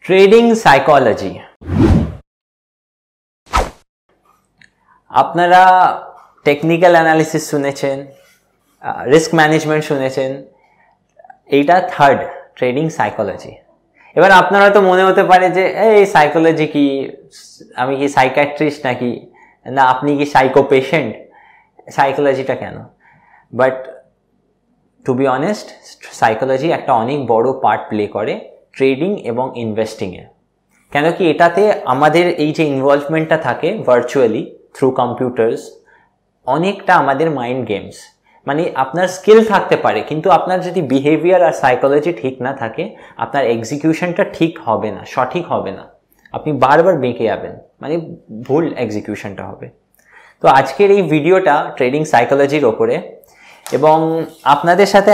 Trading psychology. আপনারা technical analysis শুনেছেন, risk management শুনেছেন, এইটা থার্ড ট্রেডিং সাইকোলজি। এবার আপনারা হয়তো মনে হতে পারে যে এই সাইকোলজি কি, আমি কি সাইকিয়াট্রিস্ট নাকি, না আপনি কি সাইকো পেশেন্ট, সাইকোলজিটা কেন? But to be honest, psychology একটা অনেক বড় পার্ট প্লে করে ট্রেডিং এবং ইনভেস্টিংয়ে। কেন কি এটাতে আমাদের এই যে ইনভলভমেন্টটা থাকে ভার্চুয়ালি থ্রু কম্পিউটার্স, অনেকটা আমাদের মাইন্ড গেমস। মানে আপনার স্কিল থাকতে পারে, কিন্তু আপনার যদি বিহেভিয়ার আর সাইকোলজি ঠিক না থাকে, আপনার এক্সিকিউশনটা ঠিক হবে না, সঠিক হবে না, আপনি বারবার বেঁকে যাবেন, মানে ভুল এক্সিকিউশনটা হবে। তো আজকের এই ভিডিওটা ট্রেডিং সাইকোলজির ওপরে, এবং আপনাদের সাথে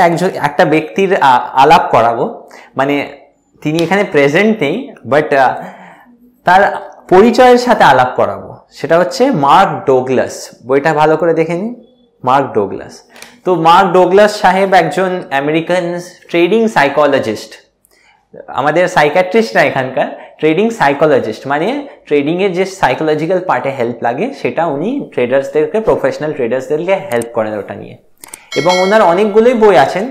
একটা ব্যক্তির আলাপ করাবো। মানে তিনি এখানে প্রেজেন্ট নেই, বাট তার পরিচয়ের সাথে আলাপ করাবো। সেটা হচ্ছে মার্ক ডোগলাস। বইটা ভালো করে দেখে নিন, মার্ক ডোগলাস। তো মার্ক ডোগলাস সাহেব একজন আমেরিকান ট্রেডিং সাইকোলজিস্ট। আমাদের সাইকিয়াট্রিস্ট না, এখানকার ট্রেডিং সাইকোলজিস্ট, মানে ট্রেডিংয়ের যে সাইকোলজিক্যাল পার্টে হেল্প লাগে সেটা উনি ট্রেডার্সদেরকে, প্রফেশনাল ট্রেডার্সদেরকে হেল্প করেন ওটা নিয়ে। এবং ওনার অনেকগুলোই বই আছেন।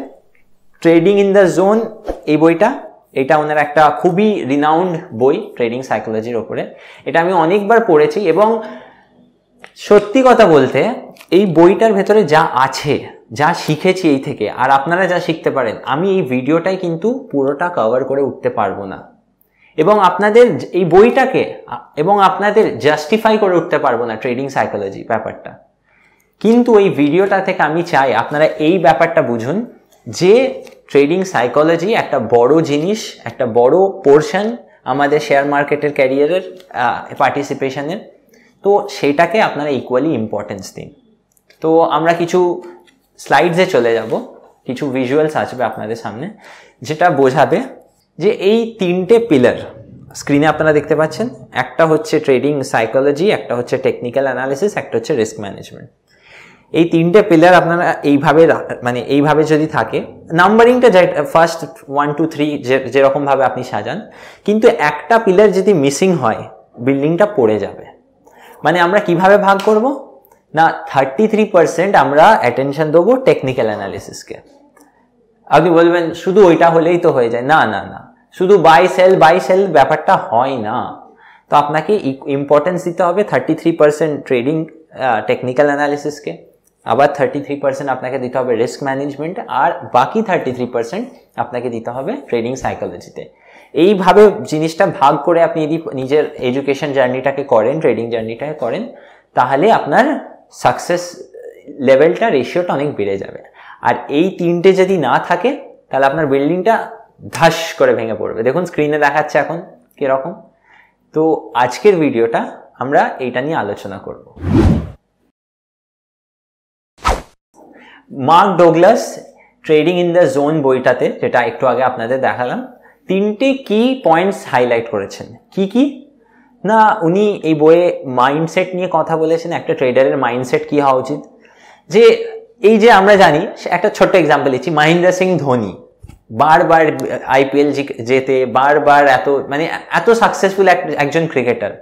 ট্রেডিং ইন দ্য জোন, এই বইটা, এটা ওনার একটা খুবই রিনাউন্ড বই ট্রেডিং সাইকোলজির ওপরে। এটা আমি অনেকবার পড়েছি, এবং সত্যি কথা বলতে এই বইটার ভেতরে যা আছে, যা শিখেছি এই থেকে, আর আপনারা যা শিখতে পারেন, আমি এই ভিডিওটাই কিন্তু পুরোটা কভার করে উঠতে পারবো না, এবং আপনাদের এই বইটাকে এবং আপনাদের জাস্টিফাই করে উঠতে পারবো না ট্রেডিং সাইকোলজি ব্যাপারটা। কিন্তু এই ভিডিওটা থেকে আমি চাই আপনারা এই ব্যাপারটা বুঝুন যে ট্রেডিং সাইকোলজি একটা বড় জিনিস, একটা বড় পোর্শন আমাদের শেয়ার মার্কেটের ক্যারিয়ারের পার্টিসিপেশনের। তো সেটাকে আপনারা ইকুয়ালি ইম্পর্টেন্স দিন। তো আমরা কিছু স্লাইডসে চলে যাব, কিছু ভিজুয়ালস আসবে আপনাদের সামনে, যেটা বোঝাবে যে এই তিনটে পিলার স্ক্রিনে আপনারা দেখতে পাচ্ছেন। একটা হচ্ছে ট্রেডিং সাইকোলজি, একটা হচ্ছে টেকনিক্যাল অ্যানালিসিস, একটা হচ্ছে রিস্ক ম্যানেজমেন্ট। এই তিনটে পিলার আপনারা এইভাবে, মানে এইভাবে যদি থাকে, নাম্বারিংটা ফার্স্ট 1 2 3 যেরকমভাবে আপনি সাজান, কিন্তু একটা পিলার যদি মিসিং হয়, বিল্ডিংটা পড়ে যাবে। মানে আমরা কিভাবে ভাগ করব না, 33% আমরা অ্যাটেনশন দেবো টেকনিক্যাল অ্যানালিসিসকে। আপনি বলবেন শুধু ওইটা হলেই তো হয়ে যায়, না না না, শুধু বাই সেল ব্যাপারটা হয় না। তো আপনাকে ইম্পর্টেন্স দিতে হবে 33% ট্রেডিং টেকনিক্যাল অ্যানালিসিসকে, আবার 33% আপনাকে দিতে হবে রিস্ক ম্যানেজমেন্ট, আর বাকি 33% আপনাকে দিতে হবে ট্রেডিং সাইকোলজিতে। এইভাবে জিনিসটা ভাগ করে আপনি যদি নিজের এডুকেশন জার্নিটাকে করেন, ট্রেডিং জার্নিটাকে করেন, তাহলে আপনার সাকসেস লেভেলটা, রেশিওটা অনেক বেড়ে যাবে। আর এই তিনটে যদি না থাকে, তাহলে আপনার বিল্ডিংটা ধাস করে ভেঙে পড়বে। দেখুন স্ক্রিনে দেখাচ্ছে এখন কিরকম। তো আজকের ভিডিওটা আমরা এইটা নিয়ে আলোচনা করব। Mark Douglas trading in the zone বইটাতে, যেটা একটু আগে আপনাদের দেখালাম, তিনটে কি পয়েন্টস হাইলাইট করেছেন। কি কি না, উনি এই বইয়ে মাইন্ডসেট নিয়ে কথা বলেছেন, একটা ট্রেডারের মাইন্ডসেট কি হওয়া উচিত। যে এই যে আমরা জানি, একটা ছোট্ট এক্সাম্পল দিচ্ছি, মহেন্দ্র সিং ধোনি বারবার আইপিএল জেতে, বারবার এত সাকসেসফুল একজন ক্রিকেটার।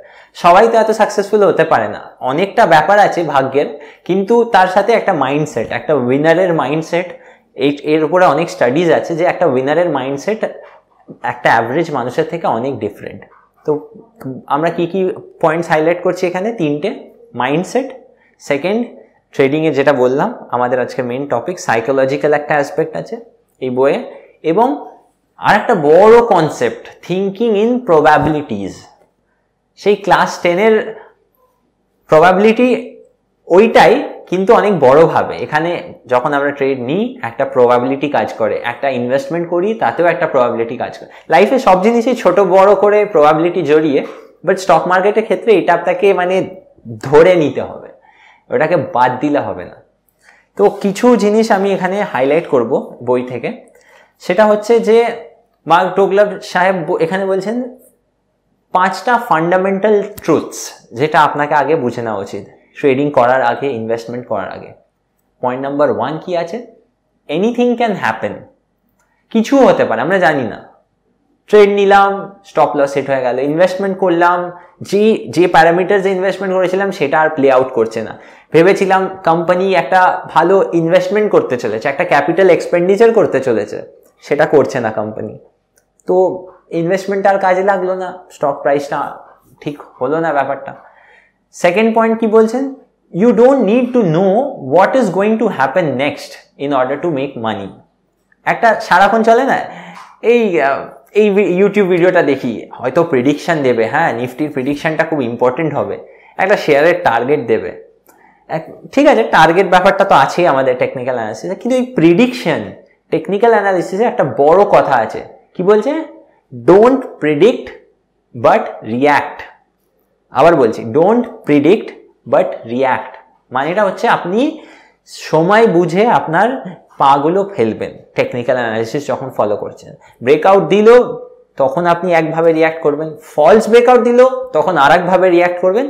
সবাই তো এত সাকসেসফুল হতে পারে না, অনেকটা ব্যাপার আছে ভাগ্যের, কিন্তু তার সাথে একটা মাইন্ডসেট, একটা উইনারের মাইন্ডসেট, এর উপরে অনেক স্টাডিজ আছে যে একটা উইনারের মাইন্ডসেট একটা অ্যাভারেজ মানুষের থেকে অনেক ডিফারেন্ট। তো আমরা কি কি পয়েন্টস হাইলাইট করছি এখানে? তিনটে: মাইন্ডসেট, সেকেন্ড ট্রেডিংয়ে যেটা বললাম আমাদের আজকে মেইন টপিক, সাইকোলজিক্যাল একটা অ্যাসপেক্ট আছে এই বইয়ে, এবং আর একটা বড় কনসেপ্ট, থিঙ্কিং ইন প্রবাবিলিটিস। সেই ক্লাস 10-এর প্রবাবিলিটি ওইটাই, কিন্তু অনেক বড়ভাবে। এখানে যখন আমরা ট্রেড নিই, একটা প্রবাবিলিটি কাজ করে, একটা ইনভেস্টমেন্ট করি, তাতেও একটা প্রবাবিলিটি কাজ করে। লাইফে সব জিনিসই ছোট বড় করে প্রবাবিলিটি জড়িয়ে, বাট স্টক মার্কেটের ক্ষেত্রে এটা আপনাকে ধরে নিতে হবে, ওটাকে বাদ দিলে হবে না। তো কিছু জিনিস আমি এখানে হাইলাইট করব বই থেকে। সেটা হচ্ছে যে মার্ক ডোগলাস সাহেব এখানে বলছেন 5টা ফান্ডামেন্টাল ট্রুথস, যেটা আপনাকে আগে বুঝে নেওয়া উচিত ট্রেডিং করার আগে, ইনভেস্টমেন্ট করার আগে। পয়েন্ট নাম্বার 1 কি আছে? Anything can happen. কিছু হতে পারে, আমরা জানি না। ট্রেড নিলাম, স্টপ লস সেট হয়ে গেল। ইনভেস্টমেন্ট করলাম, যে প্যারামিটার যে ইনভেস্টমেন্ট করেছিলাম সেটা আর প্লে আউট করছে না। ভেবেছিলাম কোম্পানি একটা ভালো ইনভেস্টমেন্ট করতে চলেছে, একটা ক্যাপিটাল এক্সপেন্ডিচার করতে চলেছে, সেটা করছে না কোম্পানি। তো ইনভেস্টমেন্ট আর কাজে লাগলো না, স্টক প্রাইসটা ঠিক হলো না ব্যাপারটা। সেকেন্ড পয়েন্ট কি বলছেন, you don't need to know what is going to happen next in order to make money। একটা সারাক্ষণ চলে না, এই ইউটিউব ভিডিওটা দেখি, হয়তো প্রেডিকশন দেবে, হ্যাঁ নিফটির প্রেডিকশনটা খুব ইম্পর্টেন্ট হবে, একটা শেয়ারের টার্গেট দেবে, ঠিক আছে টার্গেট ব্যাপারটা তো আছেই আমাদের টেকনিক্যাল অ্যানালিসিসে, কিন্তু এই প্রেডিকশন টেকনিক্যাল অ্যানালিসিসে একটা বড় কথা আছে, কি বলছে, ডোন্ট প্রেডিক্ট বাট রিয়্যাক্ট। আবার বলছি, ডোন্ট প্রেডিক্ট বাট রিয়্যাক্ট, মানেটা হচ্ছে আপনি সময় বুঝে আপনার পাগুলো ফেলবেন টেকনিক্যাল অ্যানালিসিস যখন ফলো করছেন। ব্রেকআউট দিল তখন আপনি একভাবে রিয়্যাক্ট করবেন, ফলস ব্রেকআউট দিল তখন আর একভাবে রিয়্যাক্ট করবেন।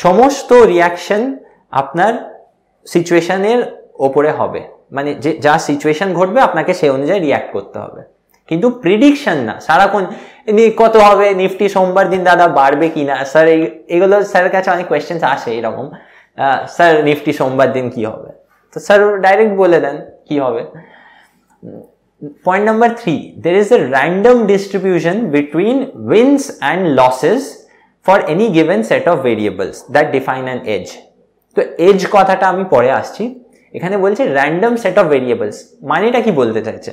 সমস্ত রিয়াকশন আপনার সিচুয়েশনের ওপরে হবে, মানে যা সিচুয়েশন ঘটবে আপনাকে সেই অনুযায়ী রিয়্যাক্ট করতে হবে, কিন্তু প্রিডিকশন না। সারাক্ষণ কত হবে নিফটি সোমবার দিন দাদা বাড়বে কিনা, স্যার এগুলো স্যারের কাছে অনেক কোয়েশ্চেন্স আসে এরকম, স্যার নিফটি সোমবার দিন কি হবে, তো স্যার ডাইরেক্ট বলে দেন কি হবে। Point number 3, there is a random distribution between wins and losses for any given set of variables that define an edge। তো এজ কথাটা আমি পরে আসছি, এখানে বলছে র্যান্ডম সেট অফ ভেরিয়েবলস, মানেটা কি বলতে চাইছে,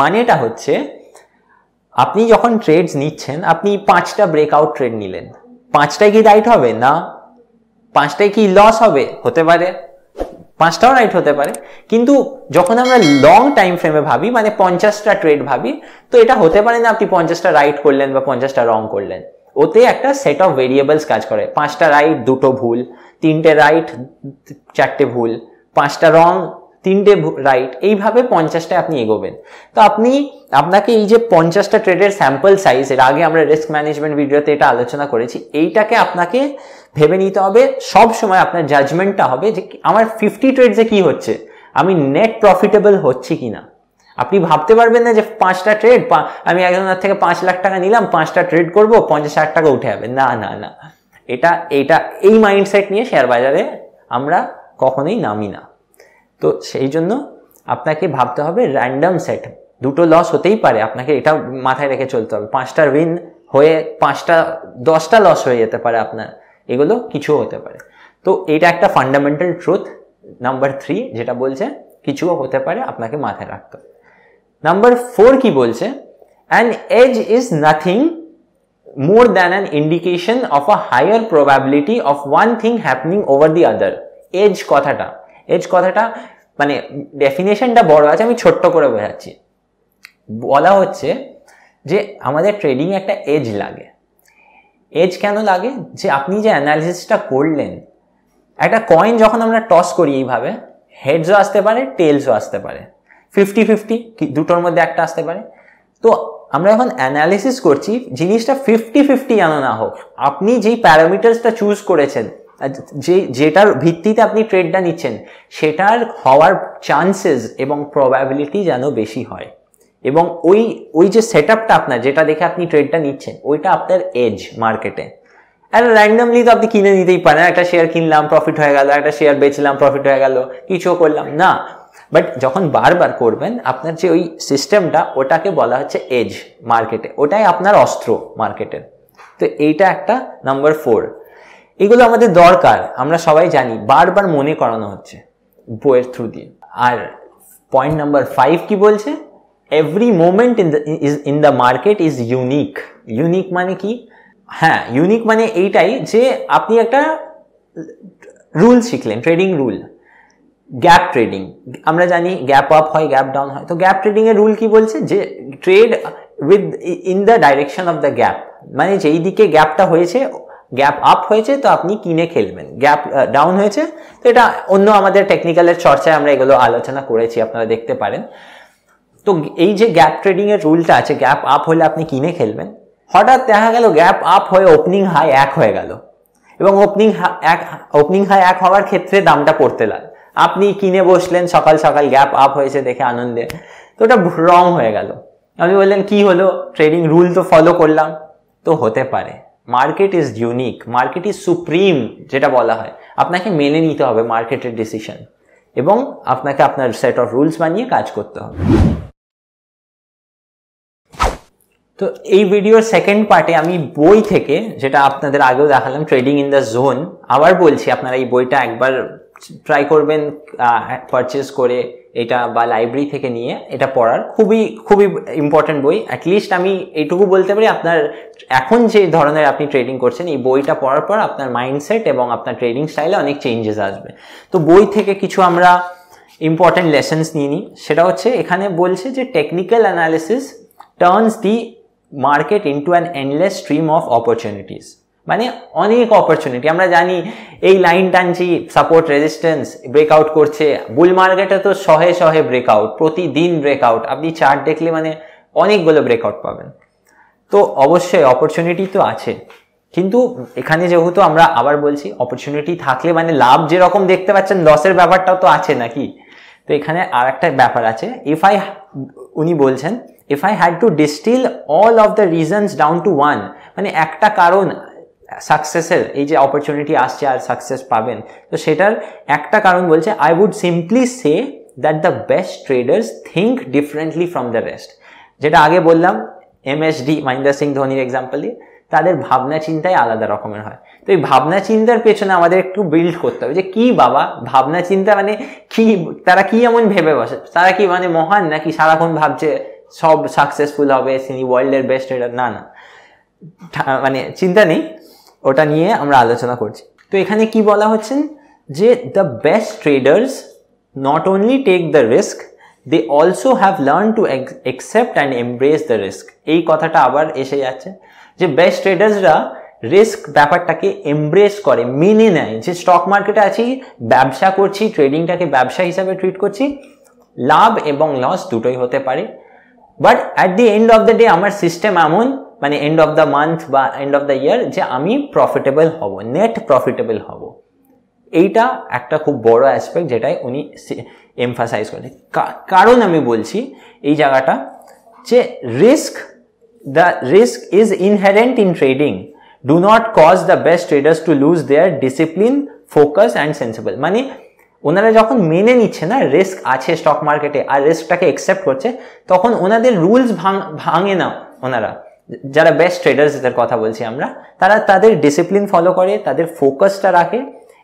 মানেটা হচ্ছে আপনি যখন ট্রেডস নিচ্ছেন, আপনি 5টা ব্রেকআউট ট্রেড নিলেন, 5টাই কি রাইট হবে না, 5টাই কি লস হবে, হতে পারে 5টাও রাইট হতে পারে, কিন্তু যখন আমরা লং টাইম ফ্রেমে ভাবি, মানে 50টা ট্রেড ভাবি, তো এটা হতে পারে না আপনি 50টা রাইট করলেন বা 50টা রং করলেন, ওতে একটা সেট অফ ভেরিয়েবলস কাজ করে, 5টা রাইট 2টো ভুল, 3টে রাইট 4টে ভুল, 5টা রং 3টে রাইট, এইভাবে 50টায় আপনি এগোবেন। তো আপনাকে এই যে 50টা ট্রেডের স্যাম্পল সাইজ, এর আগে আমরা রিস্ক ম্যানেজমেন্ট ভিডিওতে এটা আলোচনা করেছি, এইটাকে আপনাকে ভেবে নিতে হবে, সব সময় আপনার জাজমেন্টটা হবে যে আমার 50 ট্রেডসে কি হচ্ছে, আমি নেট প্রফিটেবল হচ্ছি কিনা। আপনি ভাবতে পারবেন না যে 5টা ট্রেড, আমি একজনের থেকে 5 লাখ টাকা নিলাম, 5টা ট্রেড করবো 50,000 টাকা উঠে যাবে, না না না, এটা এই মাইন্ডসেট নিয়ে শেয়ার বাজারে আমরা কখনোই নামি না। তো সেই জন্য আপনাকে ভাবতে হবে র্যান্ডম সেট, 2টো লস হতেই পারে, আপনাকে এটা মাথায় রেখে চলতে হবে, 5টা উইন হয়ে 10টা লস হয়ে যেতে পারে আপনার, এগুলো কিছু হতে পারে। তো এটা একটা ফান্ডামেন্টাল ট্রুথ নাম্বার 3 যেটা বলছে কিছুও হতে পারে, আপনাকে মাথায় রাখতে হবে। নাম্বার 4 কি বলছে, an edge is nothing more than an indication of a higher probability of one thing happening over the other। As কথাটা মানে ডেফিনেশনটা বড় আছে, আমি ছোট্ট করে বোঝাচ্ছি। বলা হচ্ছে যে আমাদের ট্রেডিং একটা এজ লাগে। এজ কেন লাগে, যে আপনি যে অ্যানালিসিসটা করলেন, একটা কয়েন যখন আমরা টস করি এইভাবে, হেডসও আসতে পারে টেলসও আসতে পারে, 50-50 দুটোর মধ্যে একটা আসতে পারে। তো আমরা যখন অ্যানালিসিস করছি, জিনিসটা 50-50 যেন না হোক, আপনি যেই প্যারামিটার্সটা চুজ করেছেন, যেটার ভিত্তিতে আপনি ট্রেডটা নিচ্ছেন, সেটার হওয়ার চান্সেস এবং প্রবাবিলিটি যেন বেশি হয়, এবং ওই যে সেটআপটা আপনার, যেটা দেখে আপনি ট্রেডটা নিচ্ছেন, ওইটা আপনার এজ মার্কেটে। আর র্যান্ডমলি তো আপনি কিনে নিতেই পারেন, একটা শেয়ার কিনলাম প্রফিট হয়ে গেল, একটা শেয়ার বেচলাম প্রফিট হয়ে গেল, কিছুও করলাম না। বাট যখন বারবার করবেন, আপনার যে ওই সিস্টেমটা, ওটাকে বলা হচ্ছে এজ মার্কেটে, ওটাই আপনার অস্ত্র মার্কেটের। তো এইটা একটা নাম্বার 4, এগুলো আমাদের দরকার, আমরা সবাই জানি, বারবার মনে করানো হচ্ছে বইয়ের থ্রু দিয়ে। আর পয়েন্ট নাম্বার 5 কি বলছে, every moment in the market is unique. Unique মানে কি, হ্যাঁ ইউনিক মানে এইটাই যে আপনি একটা রুল শিখলেন, ট্রেডিং রুল, গ্যাপ ট্রেডিং, আমরা জানি গ্যাপ আপ হয় গ্যাপ ডাউন হয়। তো গ্যাপ ট্রেডিং এর রুল কি বলছে, যে trade with in the direction of the gap, মানে যেই দিকে গ্যাপটা হয়েছে, গ্যাপ আপ হয়েছে তো আপনি কিনে খেলবেন, গ্যাপ ডাউন হয়েছে তো এটা অন্য আমাদের টেকনিক্যালের চর্চায় আমরা এগুলো আলোচনা করেছি, আপনারা দেখতে পারেন। তো এই যে গ্যাপ ট্রেডিং এর রুলটা আছে, গ্যাপ আপ হলে আপনি কিনে খেলবেন, হঠাৎ দেখা গেল গ্যাপ আপ হয়ে ওপেনিং হাই 1 হয়ে গেল, এবং ওপেনিং হাই 1 হওয়ার ক্ষেত্রে দামটা পড়তে লাগে, আপনি কিনে বসলেন সকাল সকাল, গ্যাপ আপ হয়েছে দেখে আনন্দে, তো ওটা রং হয়ে গেল। আপনি বললেন কি হলো, ট্রেডিং রুল তো ফলো করলাম, তো হতে পারে market is unique, market is supreme যেটা বলা হয়, আপনাকে মেনে নিতে হবে মার্কেটের ডিসিশন এবং আপনাকে আপনার সেট অফ রুলস বানিয়ে কাজ করতে হবে। তো এই ভিডিওর সেকেন্ড পার্টে আমি বই থেকে, যেটা আপনাদের আগেও দেখালাম ট্রেডিং ইন দ্য জোন, আবার বলছি আপনারা এই বইটা একবার ট্রাই করবেন পারচেজ করে এটা, বা লাইব্রেরি থেকে নিয়ে এটা পড়ার, খুবই খুবই ইম্পর্টেন্ট বই। অ্যাটলিস্ট আমি এইটুকু বলতে পারি, আপনার এখন যে ধরনের আপনি ট্রেডিং করছেন এই বইটা পড়ার পর আপনার মাইন্ডসেট এবং আপনার ট্রেডিং স্টাইলে অনেক চেঞ্জেস আসবে। তো বই থেকে কিছু আমরা ইম্পর্টেন্ট লেসন্স নিয়ে নিই। সেটা হচ্ছে এখানে বলছে যে technical analysis turns the market into an endless stream of opportunities. মানে অনেক অপরচুনিটি, আমরা জানি এই লাইন টানছি, সাপোর্ট রেজিস্ট্যান্স ব্রেকআউট করছে, বুল মার্কেটে তো শহে শহে ব্রেকআউট, প্রতিদিন ব্রেকআউট, আপনি চার্ট দেখলে মানে অনেকগুলো ব্রেকআউট পাবেন। তো অবশ্যই অপরচুনিটি তো আছে, কিন্তু এখানে যেহেতু আমরা আবার বলছি অপরচুনিটি থাকলে মানে লাভ যেরকম দেখতে পাচ্ছেন লসের ব্যাপারটাও তো আছে নাকি। তো এখানে আর একটা ব্যাপার আছে, উনি বলছেন if I had to distill all of the reasons down to one, মানে একটা কারণ সাকসেসের, এই যে অপরচুনিটি আসছে আর সাকসেস পাবেন, তো সেটার একটা কারণ বলছে I would simply say that the best traders think differently from the rest। যেটা আগে বললাম MSD মহেন্দ্র সিং ধোনির এক্সাম্পল দিয়ে, তাদের ভাবনা চিন্তাই আলাদা রকমের হয়। তো এই ভাবনা চিন্তার পেছনে আমাদের একটু বিল্ড করতে হবে যে কি বাবা ভাবনা চিন্তা মানে কি, তারা কি এমন ভেবে বসে, তারা কি মানে মহান নাকি সারাক্ষণ ভাবছে সব সাকসেসফুল হবে, তিনি ওয়ার্ল্ডের বেস্ট ট্রেডার, না না, মানে চিন্তা নেই, ওটা নিয়ে আমরা আলোচনা করছি। তো এখানে কি বলা হচ্ছেন যে the best traders not only take the risk, they also have learn to accept and embrace the risk. এই কথাটা আবার এসে যাচ্ছে যে বেস্ট ট্রেডার্সরা রিস্ক ব্যাপারটাকে এমব্রেস করে, মেনে নেয় যে স্টক মার্কেটে আছি, ব্যবসা করছি, ট্রেডিংটাকে ব্যবসা হিসাবে ট্রিট করছি, লাভ এবং লস দুটোই হতে পারে, but at the end of the day আমার সিস্টেম এমন, মানে এন্ড অফ দ্য মান্থ বা এন্ড অফ দ্য ইয়ার, যে আমি প্রফিটেবল হব, নেট প্রফিটেবল হব। এইটা একটা খুব বড় অ্যাসপেক্ট যেটাই উনি এমফাসাইজ করেন। কারণ আমি বলছি এই জায়গাটা যে the risk is inherent in trading, do not cause the best traders to lose their discipline, focus and sensible। মানে ওনারা যখন মেনে নিচ্ছে না রিস্ক আছে স্টক মার্কেটে আর রিস্কটাকে অ্যাকসেপ্ট করছে, তখন ওনাদের রুলস ভাঙে না। ওনারা যারা বেস্ট ট্রেডার্সদের কথা বলছি আমরা, তারা তাদের ডিসিপ্লিন ফলো করে, তাদের ফোকাসটা রাখে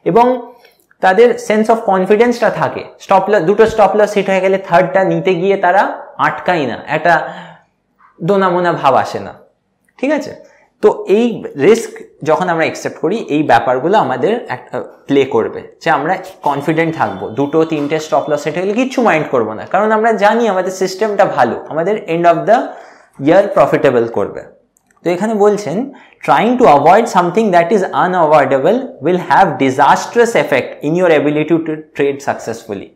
এবং তাদের সেন্স অফ কনফিডেন্সটা থাকে। দুটো স্টপ লস হিট হয়ে গেলে থার্ডটা নিতে গিয়ে তারা আটকায় না, একটা দোনামোনা ভাব আসে না, ঠিক আছে। তো এই রিস্ক যখন আমরা অ্যাকসেপ্ট করি এই ব্যাপারগুলো আমাদের একটা প্লে করবে, যে আমরা কনফিডেন্ট থাকবো, দুটো তিনটে স্টপ লস সেট হলে কিচ্ছু মাইন্ড করবো না, কারণ আমরা জানি আমাদের সিস্টেমটা ভালো, আমাদের end of the year profitable করবে। তো এখানে বলছেন trying to avoid something that is unavoidable will have disastrous effect in your ability to trade successfully.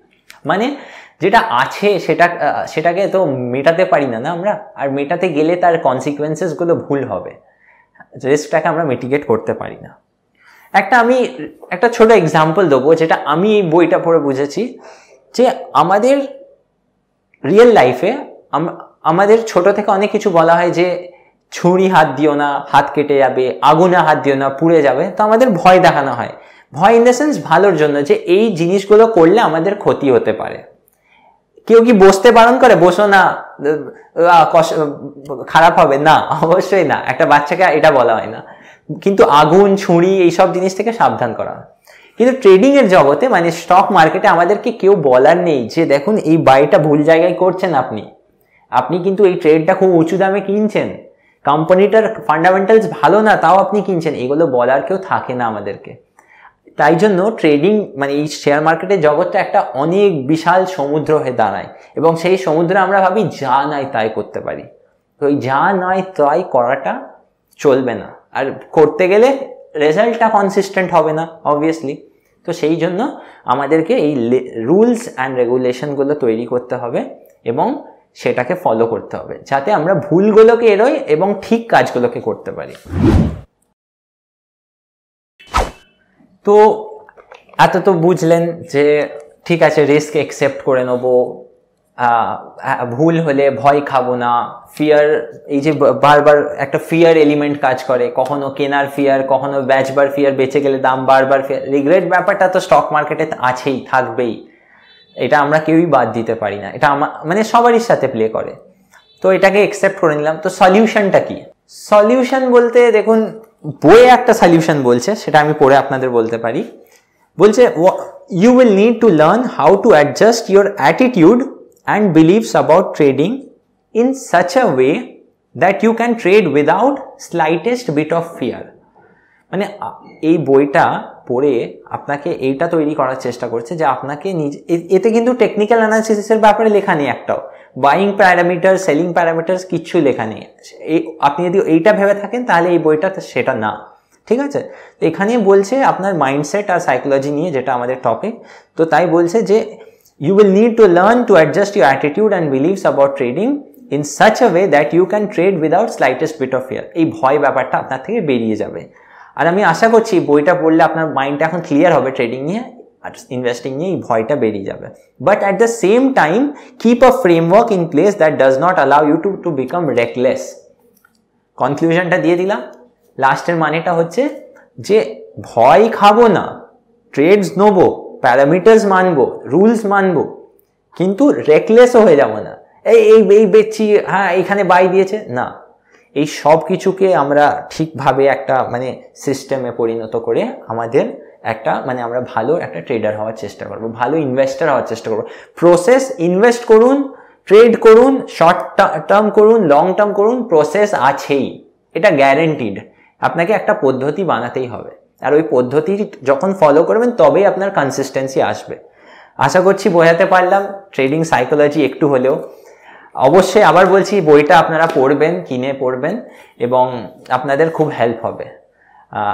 মানে যেটা আছে সেটাকে তো মেটাতে পারি না আমরা, আর মেটাতে গেলে তার কনসিকুয়েন্সেসগুলো ভুল হবে, রিস্কটাকে আমরা মিটিগেট করতে পারি না। আমি একটা ছোট এক্সাম্পল দেবো যেটা আমি এই বইটা পড়ে বুঝেছি, যে আমাদের রিয়েল লাইফে আমাদের ছোট থেকে অনেক কিছু বলা হয় যে ছুরি হাত দিও না, হাত কেটে যাবে, আগুনে হাত দিও না, পুড়ে যাবে। তো আমাদের ভয় দেখানো হয়, ভয় ইন দ্য সেন্স ভালোর জন্য, যে এই জিনিসগুলো করলে আমাদের ক্ষতি হতে পারে। কেউ কি বসতে বারণ করে, বসো না খারাপ হবে, না অবশ্যই না, একটা বাচ্চাকে এটা বলা হয় না, কিন্তু আগুন ছুরি এইসব জিনিস থেকে সাবধান করা হয়। কিন্তু ট্রেডিং এর জগতে মানে স্টক মার্কেটে আমাদেরকে কেউ বলার নেই যে দেখুন এই বাইটা ভুল জায়গায় করছেন, আপনি কিন্তু এই ট্রেডটা খুব উঁচু দামে কিনছেন, কোম্পানিটার ফান্ডামেন্টালস ভালো না তাও আপনি কিনছেন, এগুলো বলার কেউ থাকে না আমাদেরকে। তাই জন্য ট্রেডিং মানে এই শেয়ার মার্কেটের জগৎটা একটা অনেক বিশাল সমুদ্র হয়ে দাঁড়ায়, এবং সেই সমুদ্রে আমরা ভাবি যা নাই তাই করতে পারি। তো এই যা নয় তাই করাটা চলবে না, আর করতে গেলে রেজাল্টটা কনসিস্টেন্ট হবে না অবভিয়াসলি। তো সেই জন্য আমাদেরকে এই রুলস অ্যান্ড রেগুলেশনগুলো তৈরি করতে হবে এবং সেটাকে ফলো করতে হবে, যাতে আমরা ভুলগুলোকে এড়োই এবং ঠিক কাজগুলোকে করতে পারি। তো এত তো বুঝলেন যে ঠিক আছে রিস্ক অ্যাকসেপ্ট করে নেবো, ভুল হলে ভয় খাবো না, ফিয়ার, এই যে বারবার একটা ফিয়ার এলিমেন্ট কাজ করে, কখনো কেনার ফিয়ার, কখনো বেচবার ফিয়ার, বেঁচে গেলে দাম বারবার ফিয়ার, রিগ্রেট ব্যাপারটা তো স্টক মার্কেটে আছেই, থাকবেই, এটা আমরা কেউই বাদ দিতে পারি না, এটা মানে সবারই সাথে প্লে করে। তো এটাকে একসেপ্ট করে নিলাম। তো সলিউশনটা কি? সলিউশন বলতে দেখুন, বইয়ে একটা সলিউশন বলছে, সেটা আমি পড়ে আপনাদের বলতে পারি। বলছে you will need to learn how to adjust your attitude and beliefs about trading in such a way that you can trade without slightest bit of fear. মানে এই বইটা পড়ে আপনাকে এইটা তৈরি করার চেষ্টা করছে যে আপনাকে নিজে, এতে কিন্তু টেকনিক্যাল অ্যানালিসিসের ব্যাপারে লেখা নেই একটাও, বাইং প্যারামিটার, সেলিং প্যারামিটার কিচ্ছু লেখা নেই। আপনি যদি এইটা ভেবে থাকেন তাহলে এই বইটা সেটা না, ঠিক আছে? এখানে বলছে আপনার মাইন্ডসেট আর সাইকোলজি নিয়ে, যেটা আমাদের টপিক। তো তাই বলছে যে you will need to learn to adjust your attitude and beliefs about trading in such a way that you can trade without slightest bit of fear. এই ভয় ব্যাপারটা আপনার থেকে বেরিয়ে যাবে। আর আমি আশা করছি বইটা পড়লে আপনার মাইন্ডটা এখন ক্লিয়ার হবে ট্রেডিং নিয়ে আর ইনভেস্টিং নিয়ে, এই ভয়টা বেরিয়ে যাবে। But at the same time keep a framework in place that does not allow you to become reckless. কনক্লুশনটা দিয়ে দিলাম। লাস্টের মানেটা হচ্ছে যে ভয় খাবো না, ট্রেডস নেবো, প্যারামিটার্স মানবো, রুলস মানবো, কিন্তু রেকলেসও হয়ে যাবো না, এই বেচছি, হ্যাঁ এইখানে বাই দিয়েছে না। এই সব কিছুকে আমরা ঠিকভাবে একটা মানে সিস্টেমে পরিণত করে আমাদের একটা মানে আমরা ভালো একটা ট্রেডার হওয়ার চেষ্টা করবো, ভালো ইনভেস্টার হওয়ার চেষ্টা করবো। প্রসেস, ইনভেস্ট করুন, ট্রেড করুন, শর্ট টার্ম করুন, লং টার্ম করুন, প্রসেস আছেই, এটা গ্যারেন্টিড। আপনাকে একটা পদ্ধতি বানাতেই হবে, আর ওই পদ্ধতি যখন ফলো করবেন তবেই আপনার কনসিস্টেন্সি আসবে। আশা করছি বোঝাতে পারলাম ট্রেডিং সাইকোলজি একটু হলেও। অবশ্যই আবার বলছি, বইটা আপনারা পড়বেন, কিনে পড়বেন, এবং আপনাদের খুব হেল্প হবে।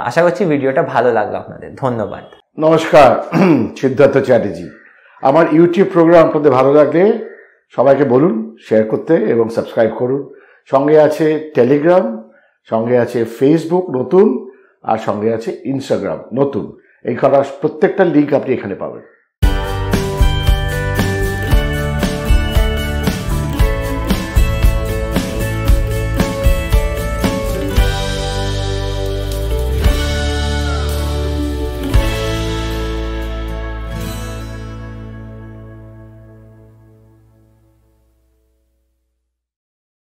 আশা করছি ভিডিওটা ভালো লাগলো আপনাদের। ধন্যবাদ। নমস্কার, সিদ্ধার্থ চ্যাটার্জি। আমার ইউটিউব প্রোগ্রাম আপনাদের ভালো লাগলে সবাইকে বলুন শেয়ার করতে এবং সাবস্ক্রাইব করুন। সঙ্গে আছে টেলিগ্রাম, সঙ্গে আছে ফেসবুক নতুন, আর সঙ্গে আছে ইনস্টাগ্রাম নতুন। এই প্রত্যেকটা লিঙ্ক আপনি এখানে পাবেন।